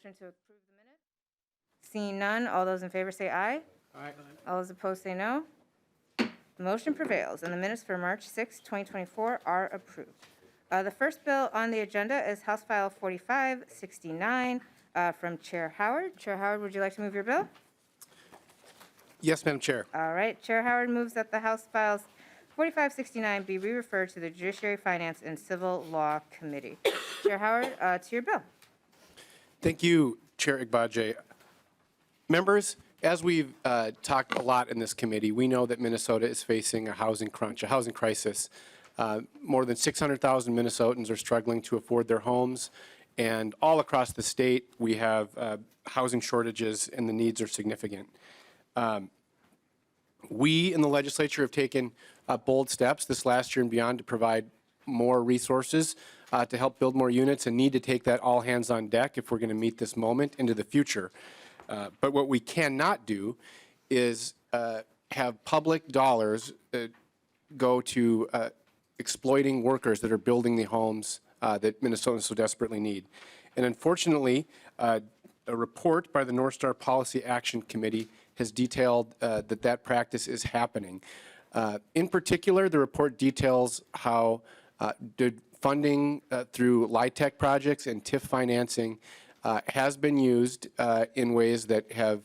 motion to approve the minutes? Seeing none, all those in favor say aye. Aye. All those opposed say no. The motion prevails, and the minutes for March 6, 2024 are approved. The first bill on the agenda is House File 4569 from Chair Howard. Chair Howard, would you like to move your bill? Yes, Madam Chair. All right. Chair Howard moves that the House Files 4569 be re-referred to the Judiciary, Finance, and Civil Law Committee. Chair Howard, to your bill. Thank you, Chair Igbaje. Members, as we've talked a lot in this committee, we know that Minnesota is facing a housing crunch, a housing crisis. More than 600,000 Minnesotans are struggling to afford their homes, and all across the state we have housing shortages and the needs are significant. We in the legislature have taken bold steps this last year and beyond to provide more resources to help build more units, and need to take that all hands on deck if we're going to meet this moment into the future. But what we cannot do is have public dollars go to exploiting workers that are building the homes that Minnesotans so desperately need. And unfortunately, a report by the North Star Policy Action Committee has detailed that practice is happening. In particular, the report details how funding through LIHTC projects and TIF financing has been used in ways that have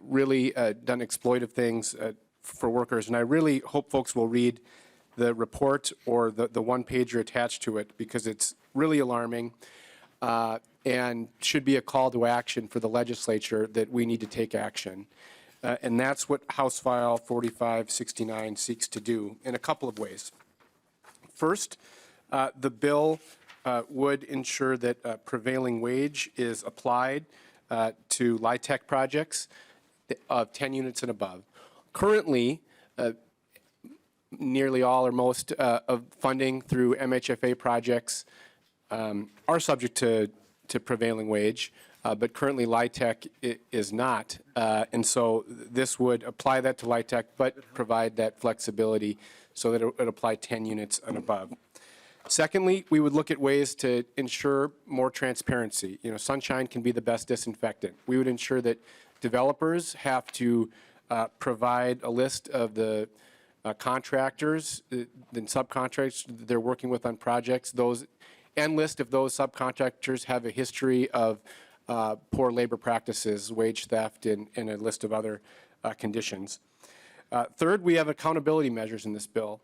really done exploitive things for workers. And I really hope folks will read the report or the one-pager attached to it, because it's really alarming and should be a call to action for the legislature that we need to take action. And that's what House File 4569 seeks to do in a couple of ways. First, the bill would ensure that prevailing wage is applied to LIHTC projects of 10 units and above. Currently, nearly all or most of funding through MHFA projects are subject to prevailing wage, but currently LIHTC is not. And so this would apply that to LIHTC, but provide that flexibility so that it would apply 10 units and above. Secondly, we would look at ways to ensure more transparency. You know, sunshine can be the best disinfectant. We would ensure that developers have to provide a list of the contractors and subcontractors they're working with on projects, and list if those subcontractors have a history of poor labor practices, wage theft, and a list of other conditions. Third, we have accountability measures in this bill.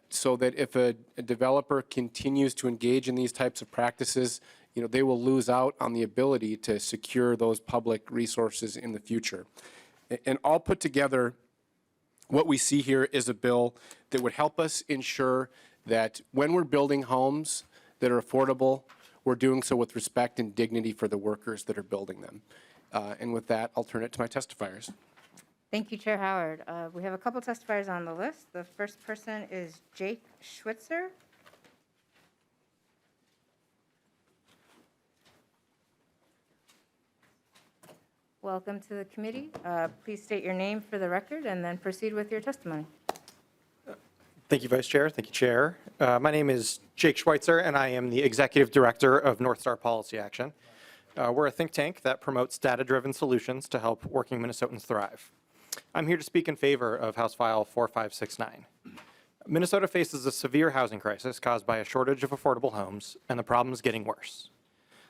So that if a developer continues to engage in these types of practices, you know, they will lose out on the ability to secure those public resources in the future. And all put together, what we see here is a bill that would help us ensure that when we're building homes that are affordable, we're doing so with respect and dignity for the workers that are building them. And with that, I'll turn it to my testifiers. Thank you, Chair Howard. We have a couple testifiers on the list. The first person is Jake Schwitzer. Welcome to the committee. Please state your name for the record and then proceed with your testimony. Thank you, Vice Chair. Thank you, Chair. My name is Jake Schweitzer, and I am the Executive Director of North Star Policy Action. We're a think tank that promotes data-driven solutions to help working Minnesotans thrive. I'm here to speak in favor of House File 4569. Minnesota faces a severe housing crisis caused by a shortage of affordable homes, and the problem is getting worse.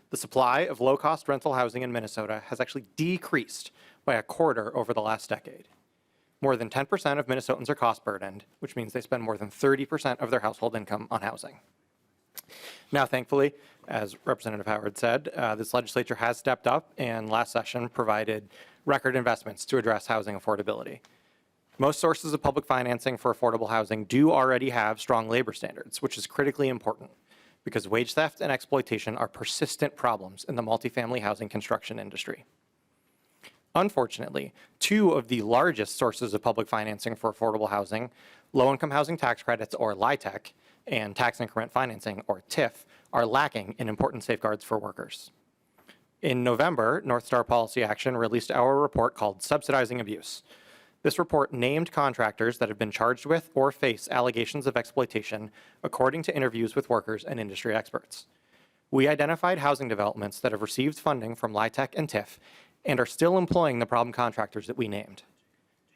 The supply of low-cost rental housing in Minnesota has actually decreased by a quarter over the last decade. More than 10% of Minnesotans are cost-burdened, which means they spend more than 30% of their household income on housing. Now, thankfully, as Representative Howard said, this legislature has stepped up and last session provided record investments to address housing affordability. Most sources of public financing for affordable housing do already have strong labor standards, which is critically important because wage theft and exploitation are persistent problems in the multifamily housing construction industry. Unfortunately, two of the largest sources of public financing for affordable housing, low-income housing tax credits, or LIHTC, and tax increment financing, or TIF, are lacking in important safeguards for workers. In November, North Star Policy Action released our report called Subsidizing Abuse. This report named contractors that have been charged with or face allegations of exploitation according to interviews with workers and industry experts. We identified housing developments that have received funding from LIHTC and TIF and are still employing the problem contractors that we named.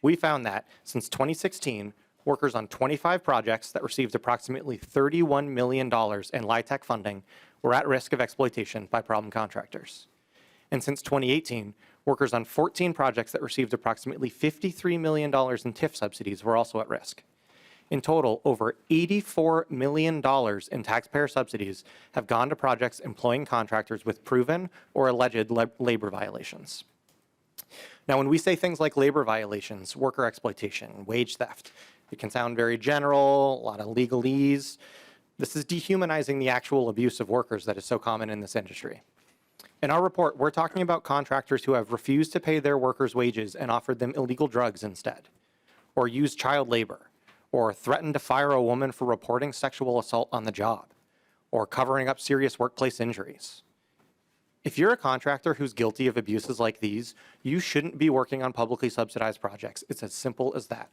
We found that since 2016, workers on 25 projects that received approximately $31 million in LIHTC funding were at risk of exploitation by problem contractors. And since 2018, workers on 14 projects that received approximately $53 million in TIF subsidies were also at risk. In total, over $84 million in taxpayer subsidies have gone to projects employing contractors with proven or alleged labor violations. Now, when we say things like labor violations, worker exploitation, wage theft, it can sound very general, a lot of legalese. This is dehumanizing the actual abuse of workers that is so common in this industry. In our report, we're talking about contractors who have refused to pay their workers' wages and offered them illegal drugs instead, or used child labor, or threatened to fire a woman for reporting sexual assault on the job, or covering up serious workplace injuries. If you're a contractor who's guilty of abuses like these, you shouldn't be working on publicly subsidized projects. It's as simple as that.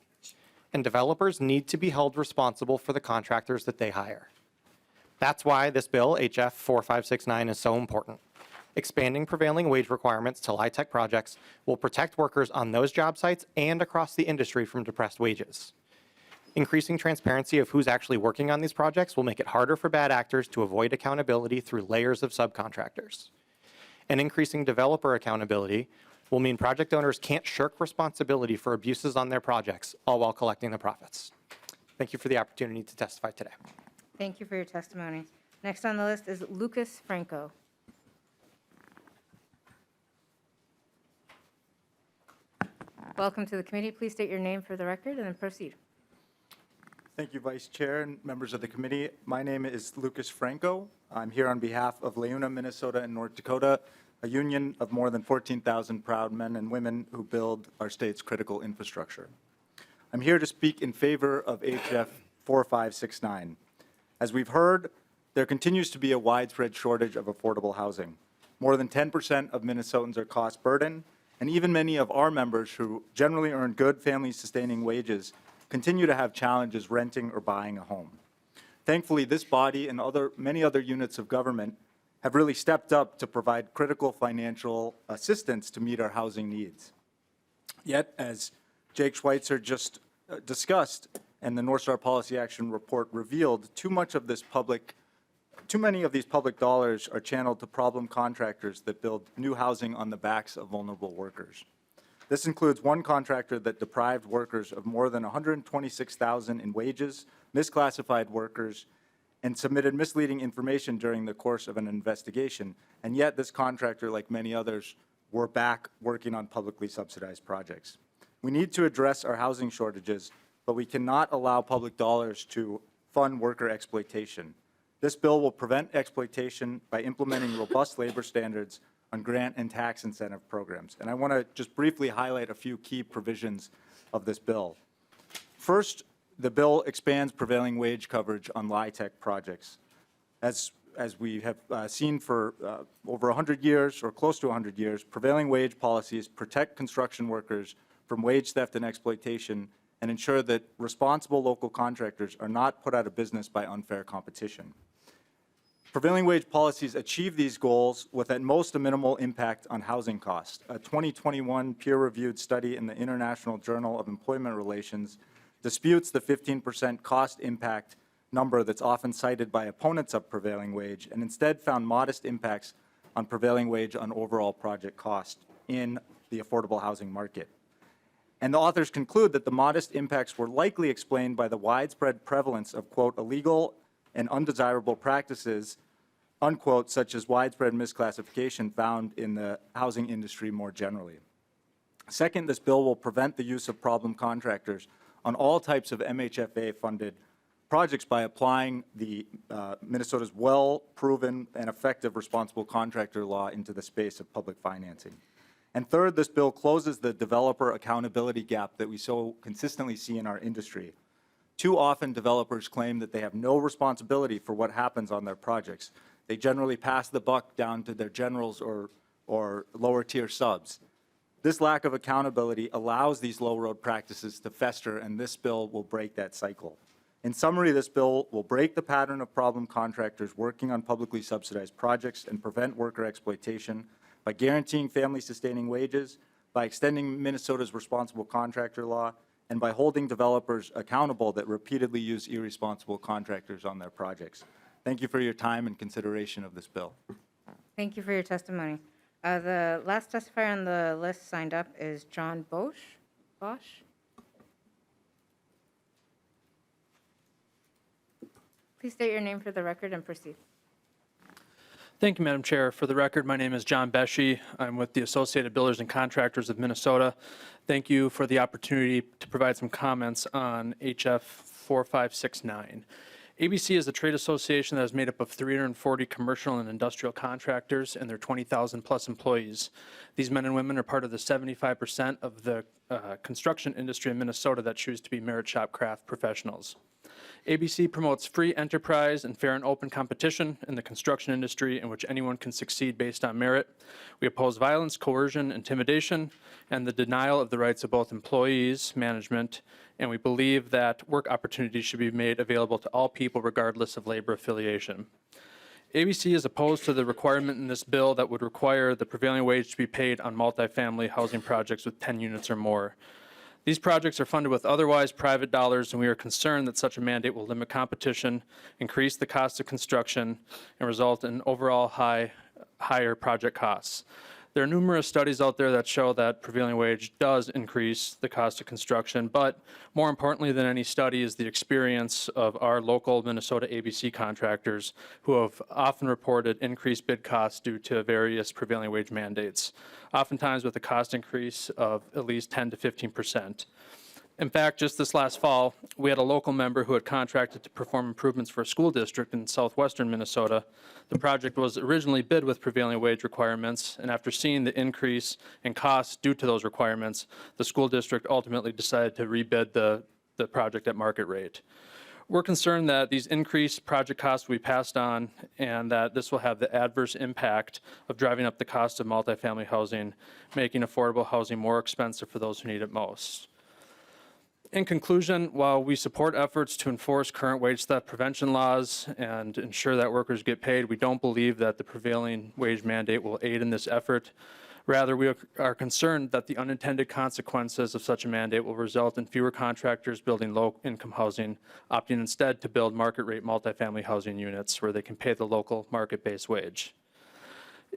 And developers need to be held responsible for the contractors that they hire. That's why this bill, HF 4569, is so important. Expanding prevailing wage requirements to LIHTC projects will protect workers on those job sites and across the industry from depressed wages. Increasing transparency of who's actually working on these projects will make it harder for bad actors to avoid accountability through layers of subcontractors. And increasing developer accountability will mean project owners can't shirk responsibility for abuses on their projects, all while collecting the profits. Thank you for the opportunity to testify today. Thank you for your testimony. Next on the list is Lucas Franco. Welcome to the committee. Please state your name for the record and then proceed. Thank you, Vice Chair and members of the committee. My name is Lucas Franco. I'm here on behalf of Leuna, Minnesota and North Dakota, a union of more than 14,000 proud men and women who build our state's critical infrastructure. I'm here to speak in favor of HF 4569. As we've heard, there continues to be a widespread shortage of affordable housing. More than 10% of Minnesotans are cost burdened, and even many of our members who generally earn good family-sustaining wages continue to have challenges renting or buying a home. Thankfully, this body and many other units of government have really stepped up to provide critical financial assistance to meet our housing needs. Yet, as Jake Schweitzer just discussed and the North Star Policy Action Report revealed, too many of these public dollars are channeled to problem contractors that build new housing on the backs of vulnerable workers. This includes one contractor that deprived workers of more than $126,000 in wages, misclassified workers, and submitted misleading information during the course of an investigation. And yet this contractor, like many others, were back working on publicly subsidized projects. We need to address our housing shortages, but we cannot allow public dollars to fund worker exploitation. This bill will prevent exploitation by implementing robust labor standards on grant and tax incentive programs. And I want to just briefly highlight a few key provisions of this bill. First, the bill expands prevailing wage coverage on LIHTC projects. As we have seen for over 100 years or close to 100 years, prevailing wage policies protect construction workers from wage theft and exploitation and ensure that responsible local contractors are not put out of business by unfair competition. Prevailing wage policies achieve these goals with at most a minimal impact on housing costs. A 2021 peer-reviewed study in the International Journal of Employment Relations disputes the 15% cost impact number that's often cited by opponents of prevailing wage and instead found modest impacts on prevailing wage on overall project cost in the affordable housing market. And the authors conclude that the modest impacts were likely explained by the widespread prevalence of, quote, illegal and undesirable practices, unquote, such as widespread misclassification found in the housing industry more generally. Second, this bill will prevent the use of problem contractors on all types of MHFA-funded projects by applying the Minnesota's well-proven and effective responsible contractor law into the space of public financing. And third, this bill closes the developer accountability gap that we so consistently see in our industry. Too often, developers claim that they have no responsibility for what happens on their projects. They generally pass the buck down to their generals or lower-tier subs. This lack of accountability allows these low-road practices to fester, and this bill will break that cycle. In summary, this bill will break the pattern of problem contractors working on publicly subsidized projects and prevent worker exploitation by guaranteeing family-sustaining wages, by extending Minnesota's responsible contractor law, and by holding developers accountable that repeatedly use irresponsible contractors on their projects. Thank you for your time and consideration of this bill. Thank you for your testimony. The last testifier on the list signed up is John Bosch. Please state your name for the record and proceed. Thank you, Madam Chair. For the record, my name is John Beshy. I'm with the Associated Builders and Contractors of Minnesota. Thank you for the opportunity to provide some comments on HF 4569. ABC is a trade association that is made up of 340 commercial and industrial contractors and their 20,000 plus employees. These men and women are part of the 75% of the construction industry in Minnesota that choose to be merit shop craft professionals. ABC promotes free enterprise and fair and open competition in the construction industry in which anyone can succeed based on merit. We oppose violence, coercion, intimidation, and the denial of the rights of both employees, management, and we believe that work opportunities should be made available to all people regardless of labor affiliation. ABC is opposed to the requirement in this bill that would require the prevailing wage to be paid on multifamily housing projects with 10 units or more. These projects are funded with otherwise private dollars, and we are concerned that such a mandate will limit competition, increase the cost of construction, and result in overall higher project costs. There are numerous studies out there that show that prevailing wage does increase the cost of construction, but more importantly than any study is the experience of our local Minnesota ABC contractors who have often reported increased bid costs due to various prevailing wage mandates, oftentimes with a cost increase of at least 10 to 15%. In fact, just this last fall, we had a local member who had contracted to perform improvements for a school district in southwestern Minnesota. The project was originally bid with prevailing wage requirements, and after seeing the increase in costs due to those requirements, the school district ultimately decided to rebid the project at market rate. We're concerned that these increased project costs will be passed on and that this will have the adverse impact of driving up the cost of multifamily housing, making affordable housing more expensive for those who need it most. In conclusion, while we support efforts to enforce current wage theft prevention laws and ensure that workers get paid, we don't believe that the prevailing wage mandate will aid in this effort. Rather, we are concerned that the unintended consequences of such a mandate will result in fewer contractors building low-income housing, opting instead to build market-rate multifamily housing units where they can pay the local market-based wage.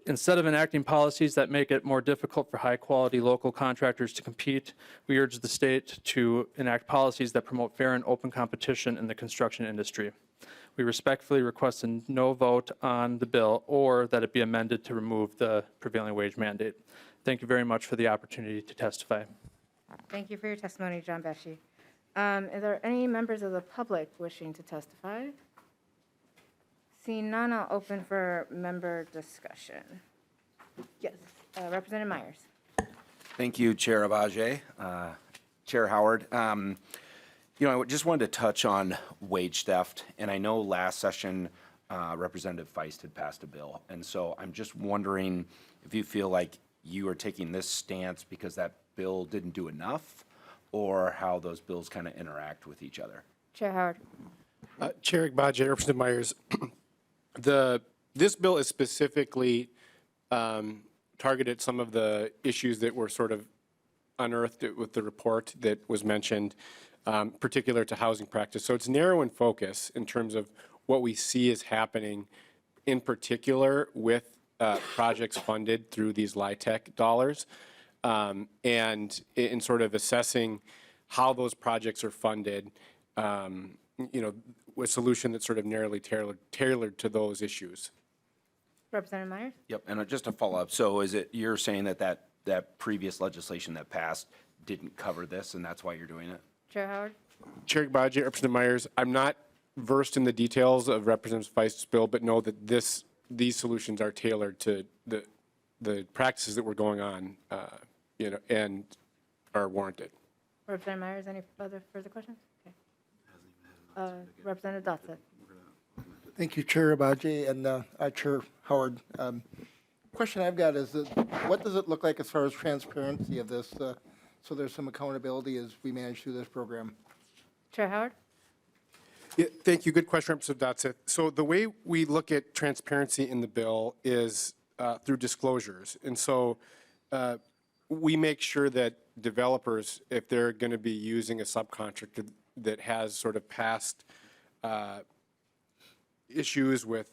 Instead of enacting policies that make it more difficult for high-quality local contractors to compete, we urge the state to enact policies that promote fair and open competition in the construction industry. We respectfully request a no vote on the bill or that it be amended to remove the prevailing wage mandate. Thank you very much for the opportunity to testify. Thank you for your testimony, John Beshy. Are there any members of the public wishing to testify? Seeing none, I'll open for member discussion. Yes, Representative Myers. Thank you, Chair Abage. Chair Howard, I just wanted to touch on wage theft, and I know last session Representative Feist had passed a bill, and so I'm just wondering if you feel like you are taking this stance because that bill didn't do enough, or how those bills kind of interact with each other. Chair Howard. Chair Agbaje, Representative Myers, this bill is specifically targeted some of the issues that were sort of unearthed with the report that was mentioned, particular to housing practice. So it's narrow in focus in terms of what we see is happening, in particular with projects funded through these LIHTC dollars, and in sort of assessing how those projects are funded, a solution that's sort of narrowly tailored to those issues. Representative Myers. Yep, and just to follow up, so is it you're saying that previous legislation that passed didn't cover this, and that's why you're doing it? Chair Howard. Chair Agbaje, Representative Myers, I'm not versed in the details of Representative Feist's bill, but know that these solutions are tailored to the practices that were going on, and are warranted. Representative Myers, any further questions? Okay. Representative Dotson. Thank you, Chair Abaji and Chair Howard. Question I've got is what does it look like as far as transparency of this, so there's some accountability as we manage through this program? Chair Howard. Yeah, thank you. Good question, Representative Dotseth. So the way we look at transparency in the bill is through disclosures. And so we make sure that developers, if they're going to be using a subcontractor that has sort of past issues with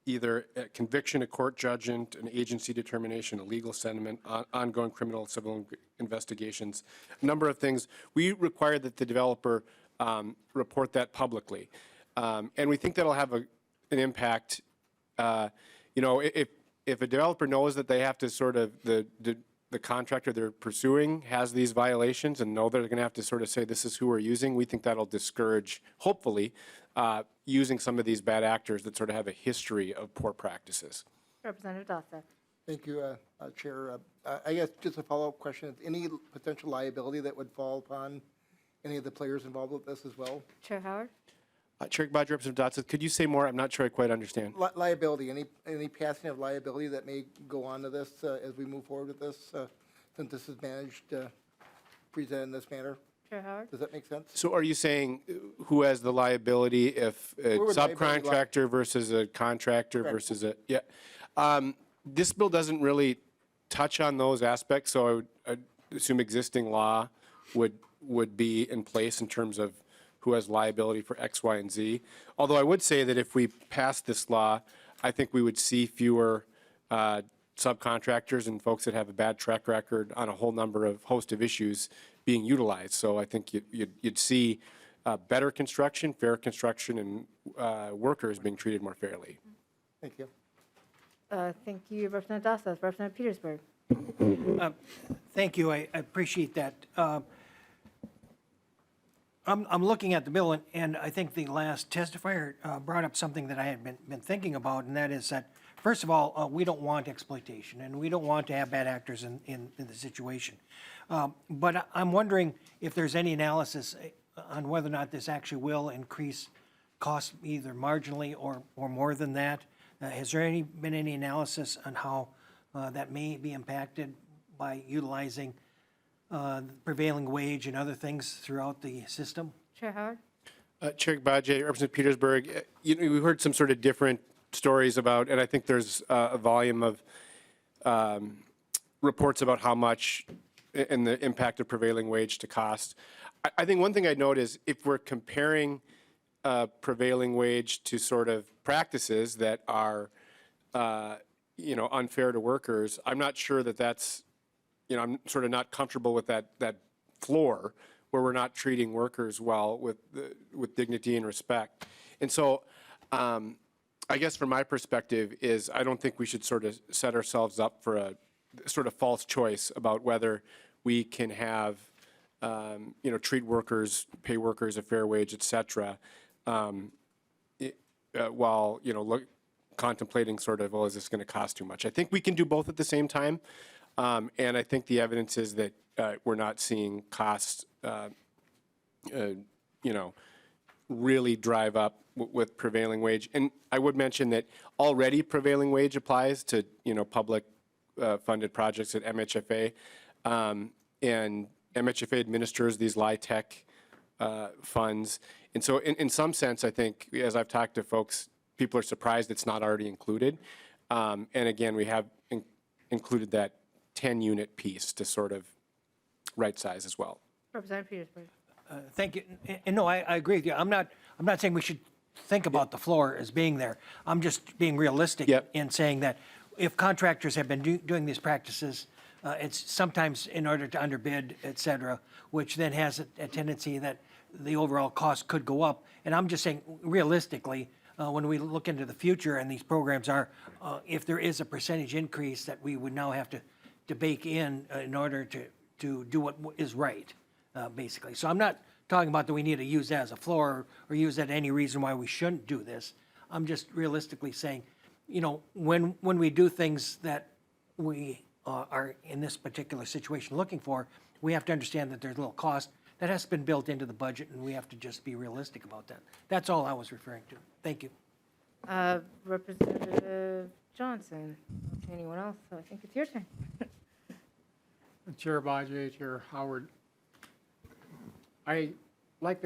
either a conviction, a court judgment, an agency determination, a legal sentiment, ongoing criminal civil investigations, a number of things, we require that the developer report that publicly. And we think that'll have an impact. You know, if a developer knows that they have to sort of, the contractor they're pursuing has these violations and know they're going to have to sort of say this is who we're using, we think that'll discourage, hopefully, using some of these bad actors that sort of have a history of poor practices. Representative Dossett. Thank you, Chair. I guess just a follow-up question. Any potential liability that would fall upon any of the players involved with this as well? Chair Howard? Chair Bodger, Representative Dotseth, could you say more? I'm not sure I quite understand. Liability, any passing of liability that may go on to this as we move forward with this, since this is managed, presented in this manner? Chair Howard? Does that make sense? So are you saying who has the liability if a would liability subcontractor versus a contractor Correct. versus a, yeah. This bill doesn't really touch on those aspects, so I'd assume existing law would be in place in terms of who has liability for X, Y, and Z. Although I would say that if we pass this law, I think we would see fewer subcontractors and folks that have a bad track record on a whole host of issues being utilized. So I think you'd see better construction, fair construction, and workers being treated more fairly. Thank you. Thank you, Representative Dossett. Representative Petersburg? Thank you. I appreciate that. I'm looking at the bill, and I think the last testifier brought up something that I had been thinking about, and that is that, first of all, we don't want exploitation, and we don't want to have bad actors in the situation. But I'm wondering if there's any analysis on whether or not this actually will increase costs either marginally or more than that. Has there been any analysis on how that may be impacted by utilizing prevailing wage and other things throughout the system? Chair Howard? Chair Bajay, Representative Petersburg, we've heard some sort of different stories about, and I think there's a volume of reports about how much and the impact of prevailing wage to cost. I think one thing I'd note is if we're comparing prevailing wage to sort of practices that are, unfair to workers, I'm not sure that that's, I'm sort of not comfortable with that floor where we're not treating workers well with dignity and respect. And so I guess from my perspective is I don't think we should sort of set ourselves up for a sort of false choice about whether we can have, treat workers, pay workers a fair wage, et cetera, while, contemplating sort of, well, is this going to cost too much? I think we can do both at the same time. And I think the evidence is that we're not seeing costs, really drive up with prevailing wage. And I would mention that already prevailing wage applies to, public funded projects at MHFA. And MHFA administers these LIHTC funds. And so in some sense, I think, as I've talked to folks, people are surprised it's not already included. And again, we have included that 10-unit piece to sort of right size as well. Representative Petersburg? Thank you. And no, I agree with you. I'm not saying we should think about the floor as being there. I'm just being realistic Yep. in saying that if contractors have been doing these practices, it's sometimes in order to underbid, et cetera, which then has a tendency that the overall cost could go up. And I'm just saying realistically, when we look into the future and these programs are, if there is a percentage increase that we would now have to bake in order to do what is right, basically. So I'm not talking about that we need to use that as a floor or use that any reason why we shouldn't do this. I'm just realistically saying, when we do things that we are in this particular situation looking for, we have to understand that there's a little cost that has been built into the budget, and we have to just be realistic about that. That's all I was referring to. Thank you. Representative Johnson? I don't see anyone else, so I think it's your turn. Chair Bajay, Chair Howard, I like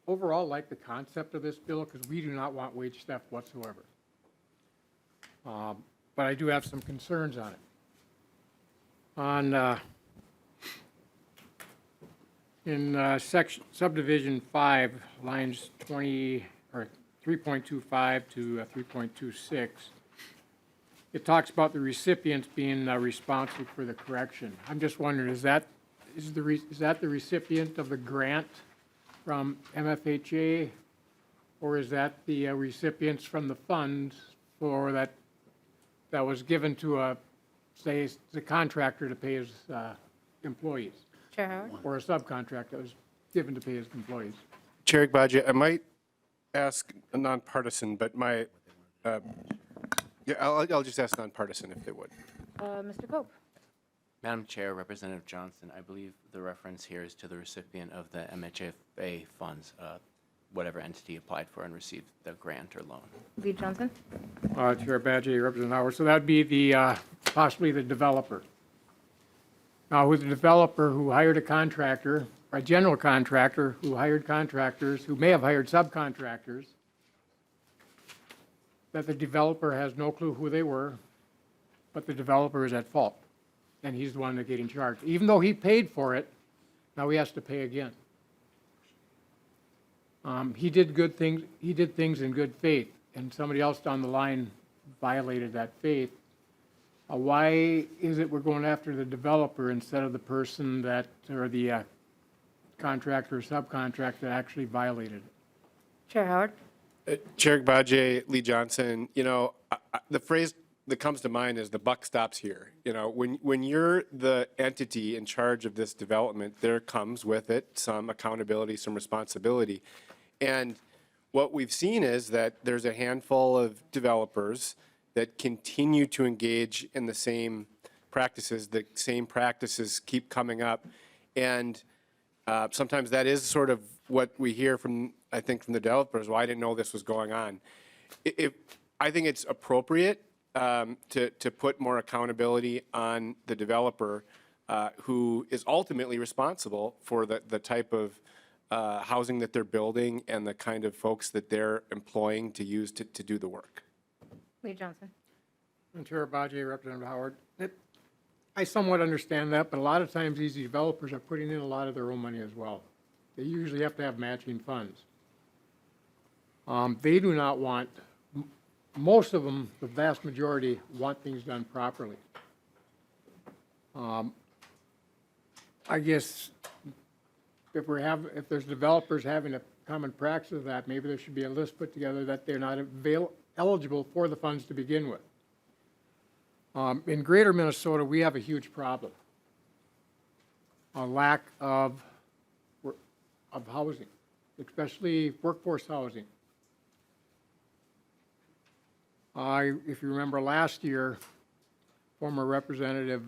overall like the concept of this bill because we do not want wage theft whatsoever. But I do have some concerns on it. In subdivision 5, lines 20, or 3.25 to 3.26, it talks about the recipients being responsible for the correction. I'm just wondering, is that the recipient of the grant from MFHA, or is that the recipients from the funds for that was given to say, the contractor to pay his employees, Chair Howard? or a subcontractor that was given to pay his employees? Chair Agbaje, I might ask a nonpartisan, but I'll just ask nonpartisan if they would. Mr. Cope? Madam Chair, Representative Johnson, I believe the reference here is to the recipient of the MHFA funds, whatever entity applied for and received the grant or loan. Lead Johnson? Chair Badger, Representative Howard. So that'd be the, possibly the developer. Now, with the developer who hired a contractor, or a general contractor who hired contractors, who may have hired subcontractors, that the developer has no clue who they were, but the developer is at fault, and he's the one that's getting charged. Even though he paid for it, now he has to pay again. He did good things, he did things in good faith, and somebody else down the line violated that faith. Why is it we're going after the developer instead of the person that, or the contractor or subcontractor that actually violated it? Chair Howard? Chair Agbaje, Lee Johnson, the phrase that comes to mind is the buck stops here. When you're the entity in charge of this development, there comes with it some accountability, some responsibility. And what we've seen is that there's a handful of developers that continue to engage in the same practices. The same practices keep coming up. And sometimes that is sort of what we hear from, I think, from the developers. Well, I didn't know this was going on. I think it's appropriate to put more accountability on the developer who is ultimately responsible for the type of housing that they're building and the kind of folks that they're employing to use to do the work. Lead Johnson? And Chair Badger, Representative Howard, I somewhat understand that, but a lot of times these developers are putting in a lot of their own money as well. They usually have to have matching funds. They do not want, most of them, the vast majority, want things done properly. I guess if there's developers having a common practice of that, maybe there should be a list put together that they're not eligible for the funds to begin with. In greater Minnesota, we have a huge problem. A lack of housing, especially workforce housing. If you remember last year, former Representative,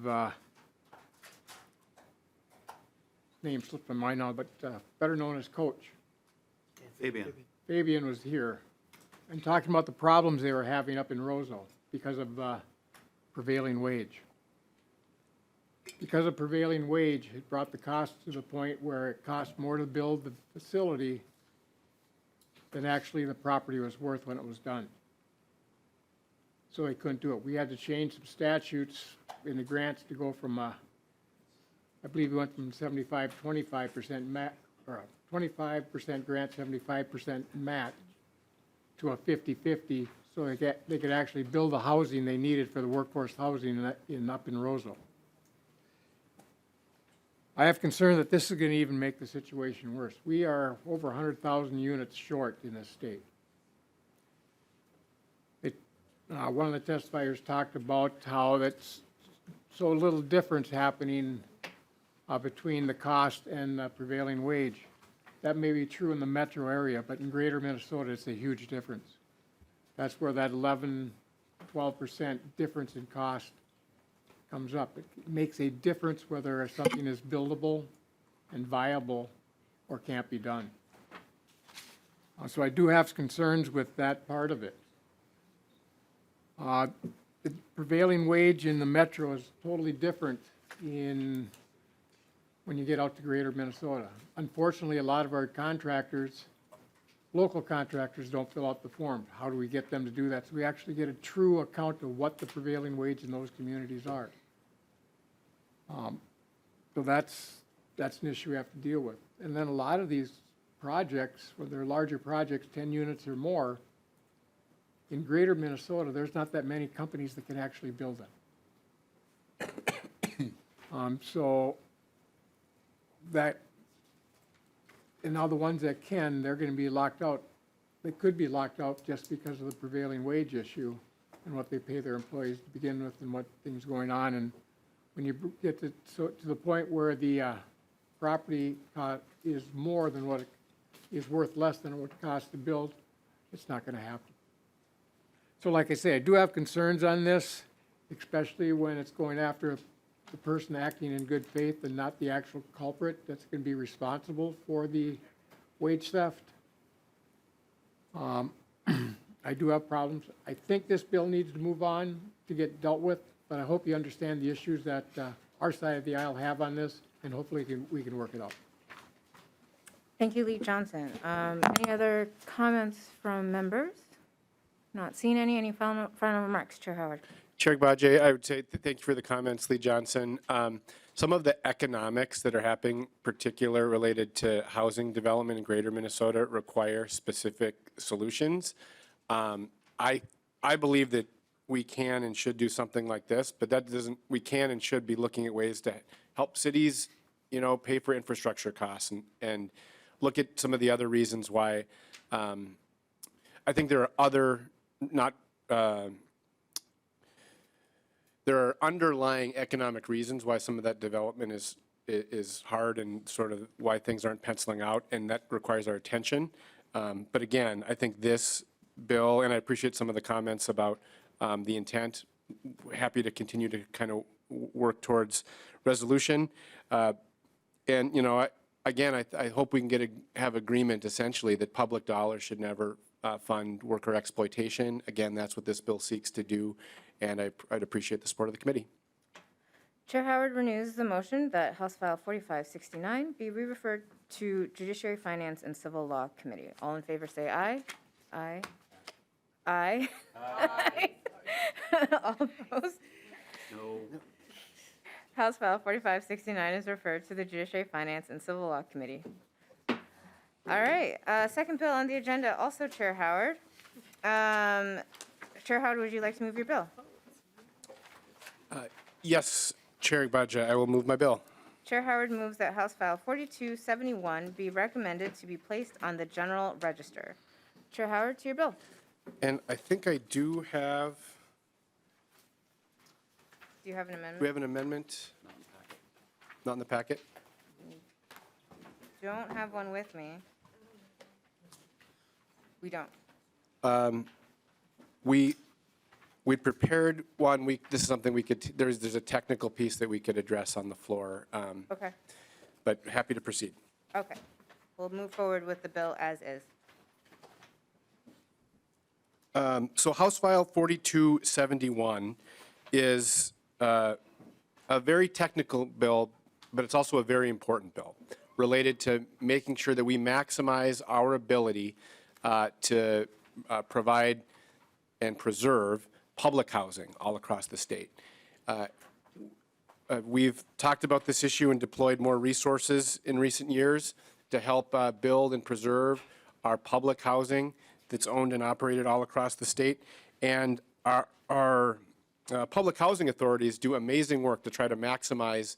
name slipped my mind now, but better known as Coach. Fabian was here and talking about the problems they were having up in Roseau because of prevailing wage. Because of prevailing wage, it brought the cost to the point where it cost more to build the facility than actually the property was worth when it was done. So they couldn't do it. We had to change some statutes in the grants to go from, I believe we went from 25% mat, or 25% grant, 75% mat, to a 50-50, so they could actually build the housing they needed for the workforce housing up in Roseau. I have concern that this is going to even make the situation worse. We are over 100,000 units short in this state. One of the testifiers talked about how that's so little difference happening between the cost and the prevailing wage. That may be true in the metro area, but in greater Minnesota, it's a huge difference. That's where that 11, 12% difference in cost comes up. It makes a difference whether something is buildable and viable or can't be done. So I do have concerns with that part of it. The prevailing wage in the metro is totally different when you get out to greater Minnesota. Unfortunately, a lot of our contractors local contractors don't fill out the form. How do we get them to do that? So we actually get a true account of what the prevailing wage in those communities are. So that's an issue we have to deal with. And then a lot of these projects, when they're larger projects, 10 units or more, in greater Minnesota, there's not that many companies that can actually build them. So that, and now the ones that can, they're going to be locked out. They could be locked out just because of the prevailing wage issue and what they pay their employees to begin with and what things going on. And when you get to the point where the property is more than what it is worth, less than what it costs to build, it's not going to happen. So like I say, I do have concerns on this, especially when it's going after the person acting in good faith and not the actual culprit that's going to be responsible for the wage theft. I do have problems. I think this bill needs to move on to get dealt with, but I hope you understand the issues that our side of the aisle have on this, and hopefully we can work it out. Thank you, Lee Johnson. Any other comments from members? Not seeing any. Any final remarks, Chair Howard? Chair Bajay, I would say thank you for the comments, Lee Johnson. Some of the economics that are happening, particular related to housing development in greater Minnesota, require specific solutions. I believe that we can and should do something like this, but that doesn't, we can and should be looking at ways to help cities, pay for infrastructure costs and look at some of the other reasons why. I think there are other there are underlying economic reasons why some of that development is hard and sort of why things aren't penciling out, and that requires our attention. But again, I think this bill, and I appreciate some of the comments about the intent, happy to continue to kind of work towards resolution. And, again, I hope we can have agreement essentially that public dollars should never fund worker exploitation. Again, that's what this bill seeks to do, and I'd appreciate the support of the committee. Chair Howard renews the motion that House File 4569 be re-referred to Judiciary, Finance, and Civil Law Committee. All in favor say aye. Aye. Aye. Aye. All opposed? No. House File 4569 is referred to the Judiciary, Finance, and Civil Law Committee. All right, second bill on the agenda, also Chair Howard. Chair Howard, would you like to move your bill? Yes, Chair Baja, I will move my bill. Chair Howard moves that House File 4271 be recommended to be placed on the general register. Chair Howard, to your bill. And I think I do have, Do you have an amendment? do we have an amendment? Not in the packet? Don't have one with me. We don't. We prepared one. This is something we could, there's a technical piece that we could address on the floor, Okay, but happy to proceed. okay. We'll move forward with the bill as is. So House File 4271 is a very technical bill, but it's also a very important bill related to making sure that we maximize our ability to provide and preserve public housing all across the state. We've talked about this issue and deployed more resources in recent years to help build and preserve our public housing that's owned and operated all across the state. And our public housing authorities do amazing work to try to maximize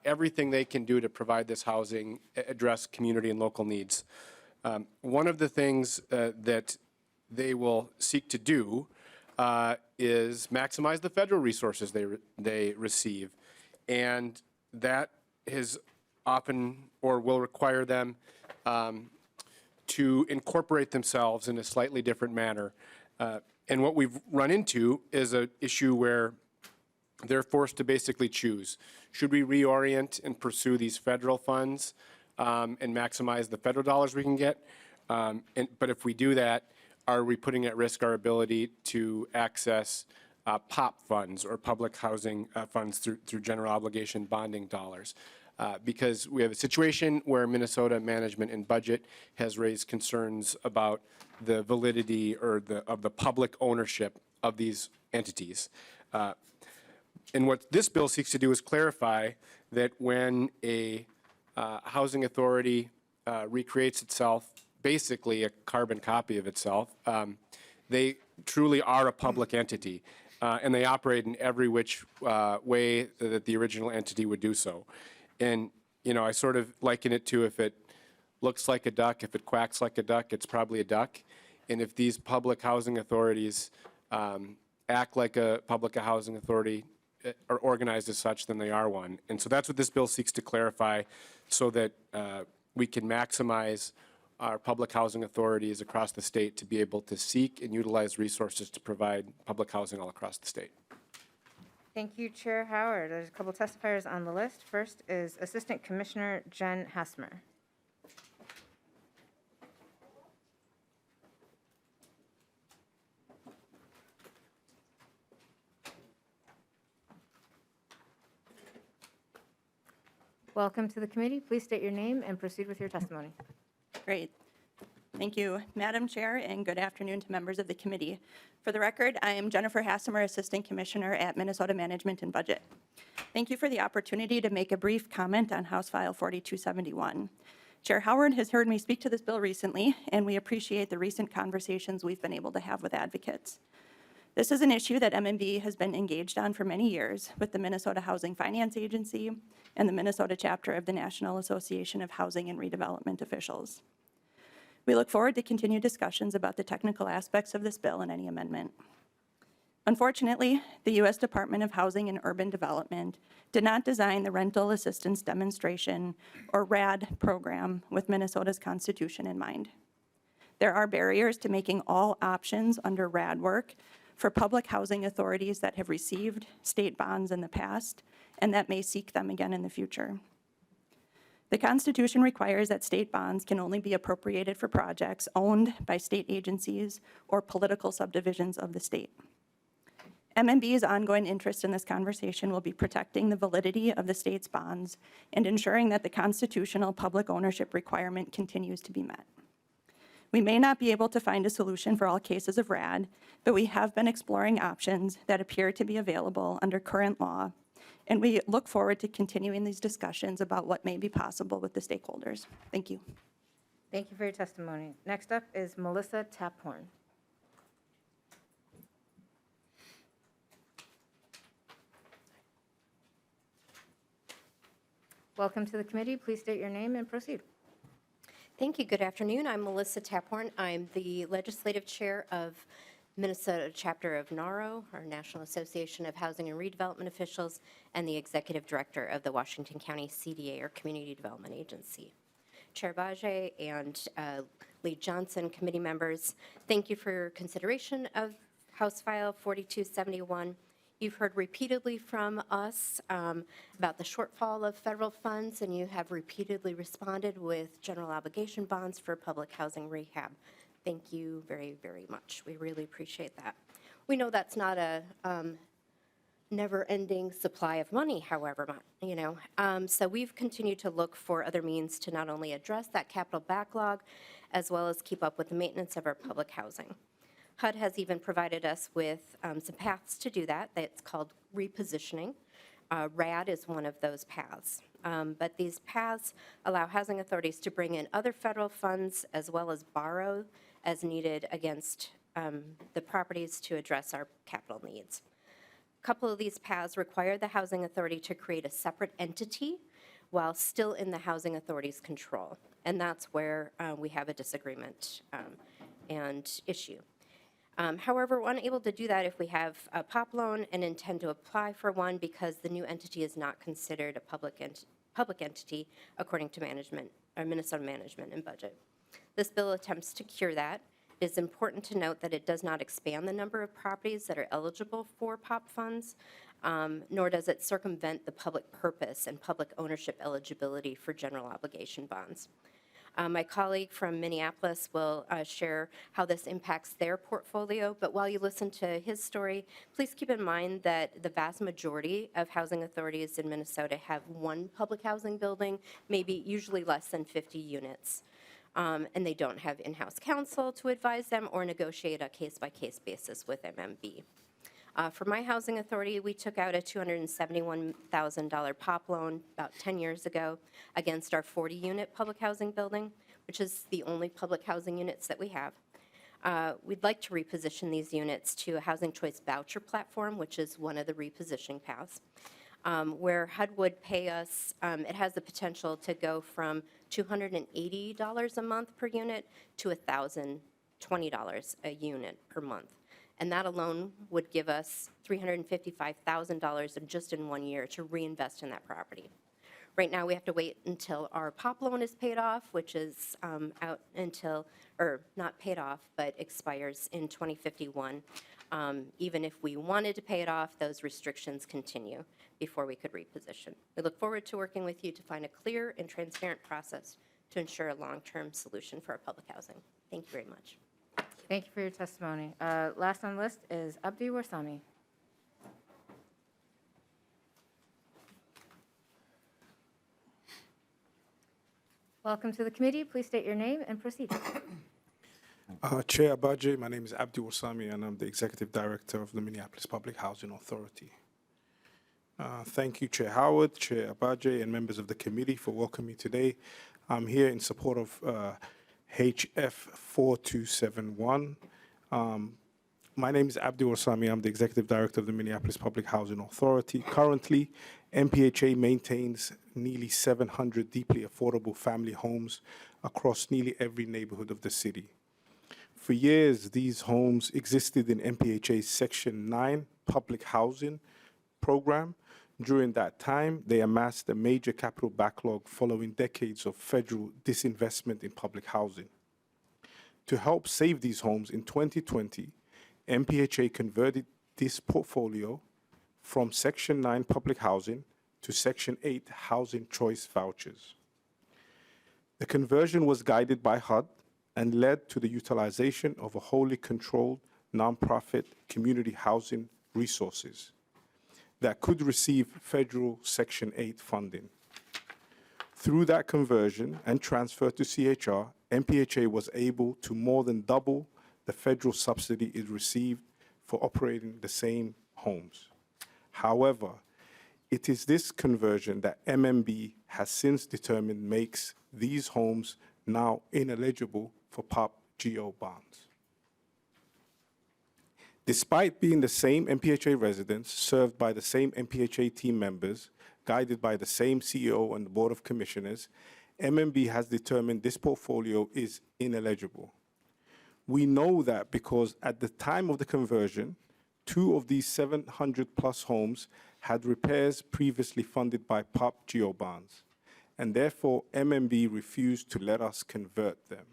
everything they can do to provide this housing, address community and local needs. One of the things that they will seek to do is maximize the federal resources they receive. And that is often or will require them to incorporate themselves in a slightly different manner. And what we've run into is an issue where they're forced to basically choose. Should we reorient and pursue these federal funds and maximize the federal dollars we can get? But if we do that, are we putting at risk our ability to access POP funds or public housing funds through general obligation bonding dollars? because we have a situation where Minnesota Management and Budget has raised concerns about the validity or of the public ownership of these entities. And what this bill seeks to do is clarify that when a housing authority recreates itself, basically a carbon copy of itself, they truly are a public entity, and they operate in every which way that the original entity would do so. And, you know, I sort of liken it to if it looks like a duck, if it quacks like a duck, it's probably a duck. And if these public housing authorities act like a public housing authority, are organized as such, then they are one. And so that's what this bill seeks to clarify, so that we can maximize our public housing authorities across the state to be able to seek and utilize resources to provide public housing all across the state. Thank you, Chair Howard. There's a couple testifiers on the list. First is Assistant Commissioner Jen Hessmer. Welcome to the committee. Please state your name and proceed with your testimony. Great. Thank you, Madam Chair, and good afternoon to members of the committee. For the record, I am Jennifer Hassemer, Assistant Commissioner at Minnesota Management and Budget. Thank you for the opportunity to make a brief comment on House File 4271. Chair Howard has heard me speak to this bill recently, and we appreciate the recent conversations we've been able to have with advocates. This is an issue that MMB has been engaged on for many years with the Minnesota Housing Finance Agency and the Minnesota chapter of the National Association of Housing and Redevelopment Officials. We look forward to continued discussions about the technical aspects of this bill and any amendment. Unfortunately, the U.S. Department of Housing and Urban Development did not design the Rental Assistance Demonstration, or RAD, program with Minnesota's Constitution in mind. There are barriers to making all options under RAD work for public housing authorities that have received state bonds in the past and that may seek them again in the future. The Constitution requires that state bonds can only be appropriated for projects owned by state agencies or political subdivisions of the state. MMB's ongoing interest in this conversation will be protecting the validity of the state's bonds and ensuring that the constitutional public ownership requirement continues to be met. We may not be able to find a solution for all cases of RAD, but we have been exploring options that appear to be available under current law, and we look forward to continuing these discussions about what may be possible with the stakeholders. Thank you. Thank you for your testimony. Next up is Melissa Taphorn. Welcome to the committee. Please state your name and proceed. Thank you. Good afternoon. I'm Melissa Taphorn. I'm the legislative chair of Minnesota chapter of NARO, our National Association of Housing and Redevelopment Officials, and the executive director of the Washington County CDA, or Community Development Agency. Chair Bajaj and Lee Johnson, committee members, thank you for your consideration of House File 4271. You've heard repeatedly from us about the shortfall of federal funds, and you have repeatedly responded with general obligation bonds for public housing rehab. Thank you very, very much. We really appreciate that. We know that's not a never-ending supply of money, however, so we've continued to look for other means to not only address that capital backlog, as well as keep up with the maintenance of our public housing. HUD has even provided us with some paths to do that. That's called repositioning. RAD is one of those paths. But these paths allow housing authorities to bring in other federal funds as well as borrow as needed against the properties to address our capital needs. A couple of these paths require the housing authority to create a separate entity while still in the housing authority's control. And that's where we have a disagreement and issue. However, we're unable to do that if we have a POP loan and intend to apply for one because the new entity is not considered a public entity according to Minnesota Management and Budget. This bill attempts to cure that. It is important to note that it does not expand the number of properties that are eligible for POP funds, nor does it circumvent the public purpose and public ownership eligibility for general obligation bonds. My colleague from Minneapolis will share how this impacts their portfolio, but while you listen to his story, please keep in mind that the vast majority of housing authorities in Minnesota have one public housing building, maybe usually less than 50 units. And they don't have in-house counsel to advise them or negotiate a case-by-case basis with MMB. For my housing authority, we took out a $271,000 POP loan about 10 years ago against our 40-unit public housing building, which is the only public housing units that we have. We'd like to reposition these units to a housing choice voucher platform, which is one of the repositioning paths, where HUD would pay us. It has the potential to go from $280 a month per unit to $1,020 a unit per month. And that alone would give us $355,000 just in 1 year to reinvest in that property. Right now, we have to wait until our POP loan is paid off, which is out until, or not paid off, but expires in 2051. Even if we wanted to pay it off, those restrictions continue before we could reposition. We look forward to working with you to find a clear and transparent process to ensure a long-term solution for our public housing. Thank you very much. Thank you for your testimony. Last on the list is Abdi Warsami. Welcome to the committee. Please state your name and proceed. Chair Abaje, my name is Abdi Wasami, and I'm the Executive Director of the Minneapolis Public Housing Authority. Thank you, Chair Howard, Chair Abaje, and members of the committee for welcoming me today. I'm here in support of HF 4271. My name is Abdi Wasami. I'm the Executive Director of the Minneapolis Public Housing Authority. Currently, MPHA maintains nearly 700 deeply affordable family homes across nearly every neighborhood of the city. For years, these homes existed in MPHA's Section 9 public housing program. During that time, they amassed a major capital backlog following decades of federal disinvestment in public housing. To help save these homes in 2020, MPHA converted this portfolio from Section 9 public housing to Section 8 housing choice vouchers. The conversion was guided by HUD and led to the utilization of a wholly controlled nonprofit community housing resources that could receive federal Section 8 funding. Through that conversion and transfer to CHR, MPHA was able to more than double the federal subsidy it received for operating the same homes. However, it is this conversion that MMB has since determined makes these homes now ineligible for POP GO bonds. Despite being the same MPHA residents, served by the same MPHA team members, guided by the same CEO and the Board of Commissioners, MMB has determined this portfolio is ineligible. We know that because at the time of the conversion, 2 of these 700-plus homes had repairs previously funded by POP GO bonds, and therefore MMB refused to let us convert them.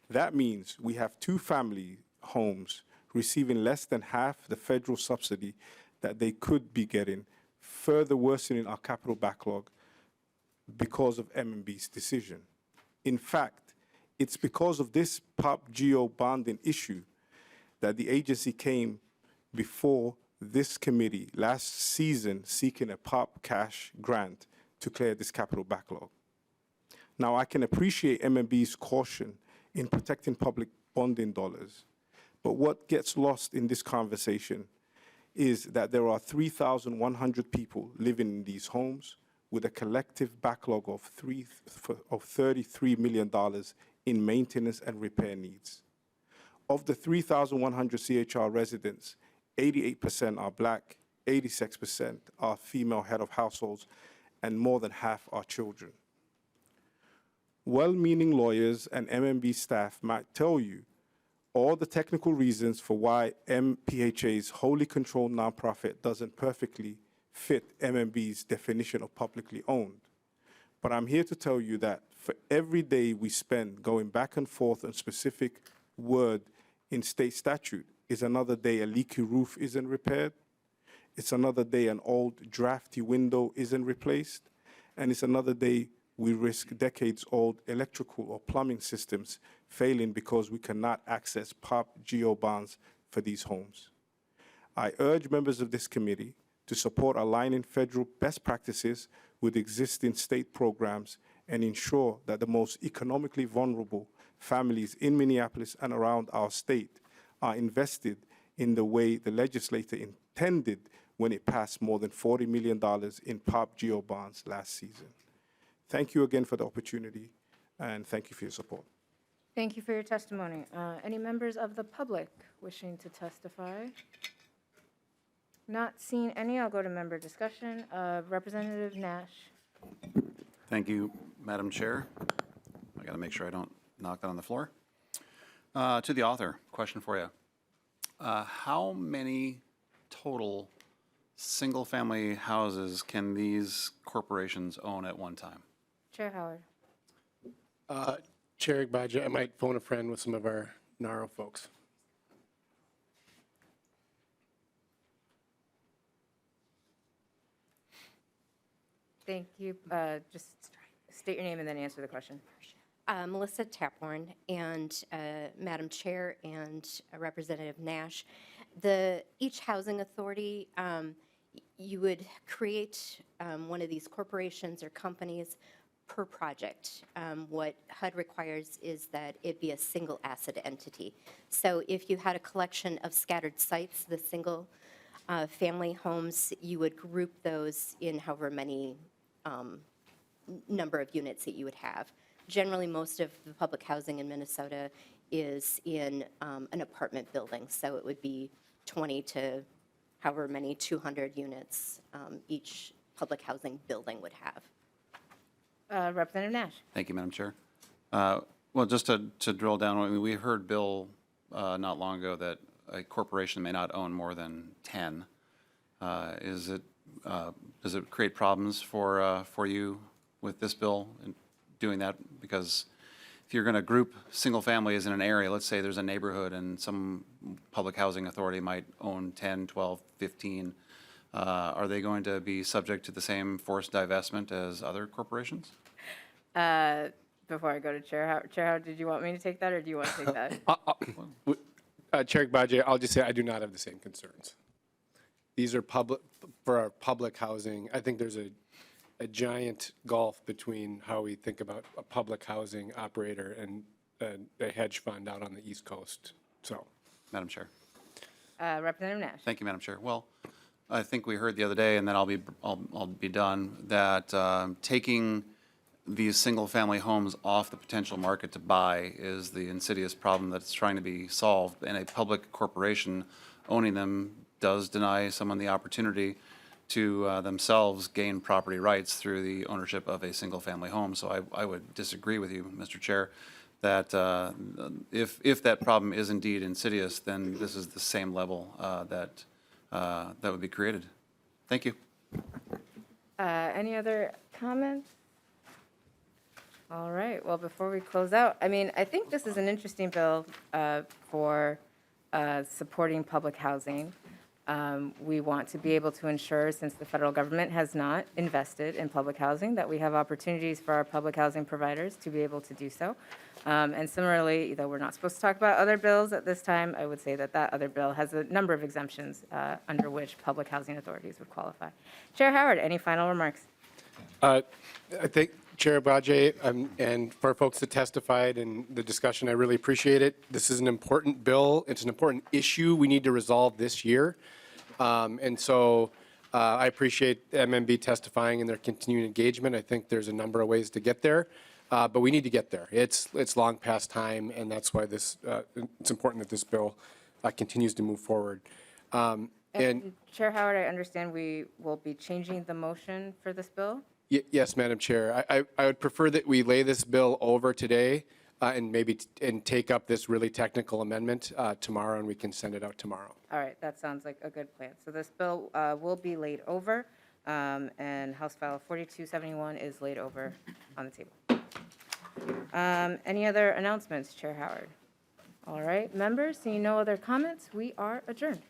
That means we have 2 family homes receiving less than half the federal subsidy that they could be getting, further worsening our capital backlog because of MMB's decision. In fact, it's because of this POP GO bonding issue that the agency came before this committee last season seeking a POP cash grant to clear this capital backlog. Now, I can appreciate MMB's caution in protecting public bonding dollars, but what gets lost in this conversation is that there are 3,100 people living in these homes with a collective backlog of $33 million in maintenance and repair needs. Of the 3,100 CHR residents, 88% are Black, 86% are female head of households, and more than half are children. Well-meaning lawyers and MMB staff might tell you all the technical reasons for why MPHA's wholly controlled nonprofit doesn't perfectly fit MMB's definition of publicly owned. But I'm here to tell you that for every day we spend going back and forth on specific word in state statute is another day a leaky roof isn't repaired, it's another day an old drafty window isn't replaced, and it's another day we risk decades-old electrical or plumbing systems failing because we cannot access POP geo bonds for these homes. I urge members of this committee to support aligning federal best practices with existing state programs and ensure that the most economically vulnerable families in Minneapolis and around our state are invested in the way the legislature intended when it passed more than $40 million in POP geo bonds last season. Thank you again for the opportunity, and thank you for your support. Thank you for your testimony. Any members of the public wishing to testify? Not seeing any, I'll go to member discussion. Representative Nash. Thank you, Madam Chair. I got to make sure I don't knock that on the floor. To the author, question for you. How many total single-family houses can these corporations own at one time? Chair Howard. Chair Agbaje, I might phone a friend with some of our NARO folks. Thank you. Just state your name and then answer the question. Melissa Taphorn, and Madam Chair and Representative Nash. Each housing authority, you would create one of these corporations or companies per project. What HUD requires is that it be a single asset entity. So if you had a collection of scattered sites, the single family homes, you would group those in however many number of units that you would have. Generally, most of the public housing in Minnesota is in an apartment building, so it would be 20 to however many 200 units each public housing building would have. Representative Nash. Thank you, Madam Chair. Well, just to drill down, I mean, we heard, Bill, not long ago that a corporation may not own more than 10. Does it create problems for you with this bill in doing that? Because if you're going to group single families in an area, let's say there's a neighborhood and some public housing authority might own 10, 12, 15, are they going to be subject to the same forced divestment as other corporations? Before I go to Chair Howard, Chair Howard, did you want me to take that, or do you want to take that? Chair Agbaje, I'll just say I do not have the same concerns. These are public, for our public housing. I think there's a giant gulf between how we think about a public housing operator and a hedge fund out on the East Coast. So, Madam Chair. Representative Nash. Thank you, Madam Chair. Well, I think we heard the other day, and then I'll be done, that taking these single-family homes off the potential market to buy is the insidious problem that's trying to be solved, and a public corporation owning them does deny someone the opportunity to themselves gain property rights through the ownership of a single-family home. So I would disagree with you, Mr. Chair, that if that problem is indeed insidious, then this is the same level that would be created. Thank you. Any other comments? All right, well, before we close out, I mean, I think this is an interesting bill for supporting public housing. We want to be able to ensure, since the federal government has not invested in public housing, that we have opportunities for our public housing providers to be able to do so. And similarly, though we're not supposed to talk about other bills at this time, I would say that that other bill has a number of exemptions under which public housing authorities would qualify. Chair Howard, any final remarks? I think, Chair Agbaje, and for folks that testified in the discussion, I really appreciate it. This is an important bill. It's an important issue we need to resolve this year. And so I appreciate MMB testifying and their continuing engagement. I think there's a number of ways to get there, but we need to get there. It's long past time, and that's why it's important that this bill continues to move forward. And Chair Howard, I understand we will be changing the motion for this bill? Yes, Madam Chair. I would prefer that we lay this bill over today and maybe take up this really technical amendment tomorrow, and we can send it out tomorrow. All right, that sounds like a good plan. So this bill will be laid over, and House File 4271 is laid over on the table. Any other announcements, Chair Howard? All right, members, seeing no other comments, we are adjourned.